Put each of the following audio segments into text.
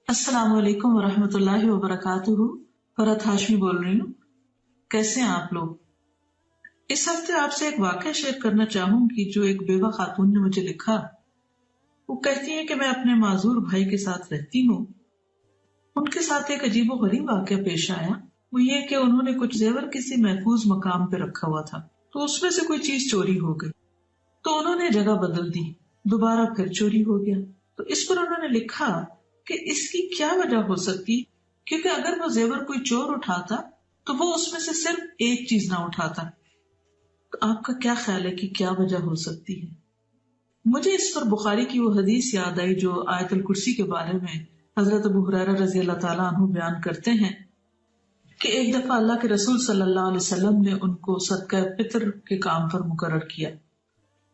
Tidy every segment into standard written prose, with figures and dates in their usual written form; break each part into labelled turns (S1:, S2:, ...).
S1: अस्सलाम वालेकुम वरहमतुल्लाहि वबरकातुहू। फरहत हाशमी बोल रही हूँ। कैसे हैं आप लोग? इस हफ्ते आपसे एक वाकया शेयर करना चाहूंगी जो एक बेवा खातून ने मुझे लिखा। वो कहती है कि मैं अपने माजूर भाई के साथ रहती हूँ। उनके साथ एक अजीबो गरीब वाकया पेश आया। वो ये कि उन्होंने कुछ जेवर किसी महफूज मकाम पे रखा हुआ था, तो उसमें से कोई चीज चोरी हो गई। तो उन्होंने जगह बदल दी, दोबारा फिर चोरी हो गया। तो इस पर उन्होंने लिखा कि इसकी क्या वजह हो सकती, क्योंकि अगर वो जेवर कोई चोर उठाता तो वो उसमें से सिर्फ एक चीज ना उठाता। तो आपका क्या ख्याल है कि क्या वजह हो सकती है? मुझे इस पर बुखारी की वो हदीस याद आई जो आयतुल कुर्सी के बारे में हजरत अबू हुरैरा रजी अल्लाह ताला अन्हु बयान करते हैं कि एक दफा अल्लाह के रसूल सल्लल्लाहु अलैहि वसल्लम ने उनको सदका फितर के काम पर मुकर्रर किया।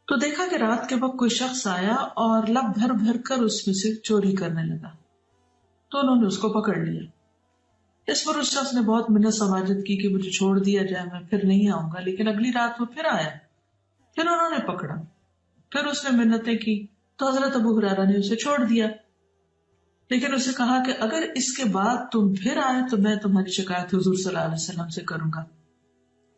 S1: तो देखा कि रात के वक्त कोई शख्स आया और लब भर भर कर उसमें से चोरी करने लगा। तो उन्होंने उसको पकड़ लिया। इस पर उस शख्स ने बहुत मिन्नत समाजत की कि मुझे छोड़ दिया जाए, मैं फिर नहीं आऊंगा। लेकिन अगली रात वो फिर आया, फिर उन्होंने पकड़ा, फिर उसने मिन्नतें की। तो हजरत अबू हुरैरा ने उसे छोड़ दिया, लेकिन उसे कहा कि अगर इसके बाद तुम फिर आए तो मैं तुम्हारी शिकायत हुजूर सल्लल्लाहु अलैहि वसल्लम से करूंगा।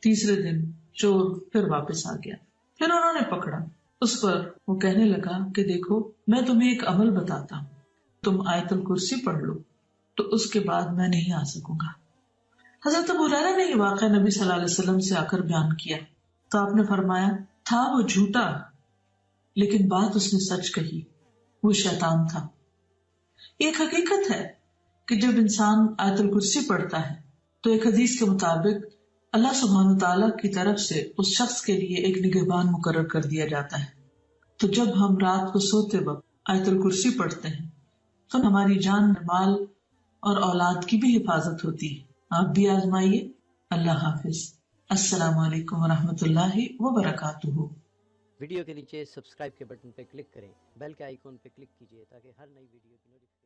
S1: तीसरे दिन चोर फिर वापस आ गया, फिर उन्होंने पकड़ा। उस पर वो कहने लगा कि देखो, मैं तुम्हें एक अमल बताता हूँ, तुम आयतुल कुर्सी पढ़ लो तो उसके बाद मैं नहीं आ सकूंगा। हजरत अबू हुरैरा ने ये वाकया नबी सल्लल्लाहु अलैहि वसल्लम से आकर बयान किया। तो आपने फरमाया, था वो झूठा लेकिन बात उसने सच कही, वो शैतान था। एक हकीकत है कि जब इंसान आयतुल कुर्सी पढ़ता है तो एक हदीस के मुताबिक अल्लाह सुब्हानहू तआला की तरफ से उस शख्स के लिए एक निगहबान मुकर्रर कर दिया जाता है। तो जब हम रात को सोते वक्त आयतुल कुर्सी पढ़ते हैं तो हमारी जान, माल और औलाद की भी हिफाजत होती है। आप भी आजमाइए। अल्लाह हाफिज। अस्सलाम वालेकुम वरहमतुल्लाहि वबरकातुहू।
S2: वीडियो के नीचे सब्सक्राइब के बटन पर क्लिक करें, बेल के आइकॉन पर क्लिक कीजिए ताकि हर नई वीडियो की नोटिफिकेशन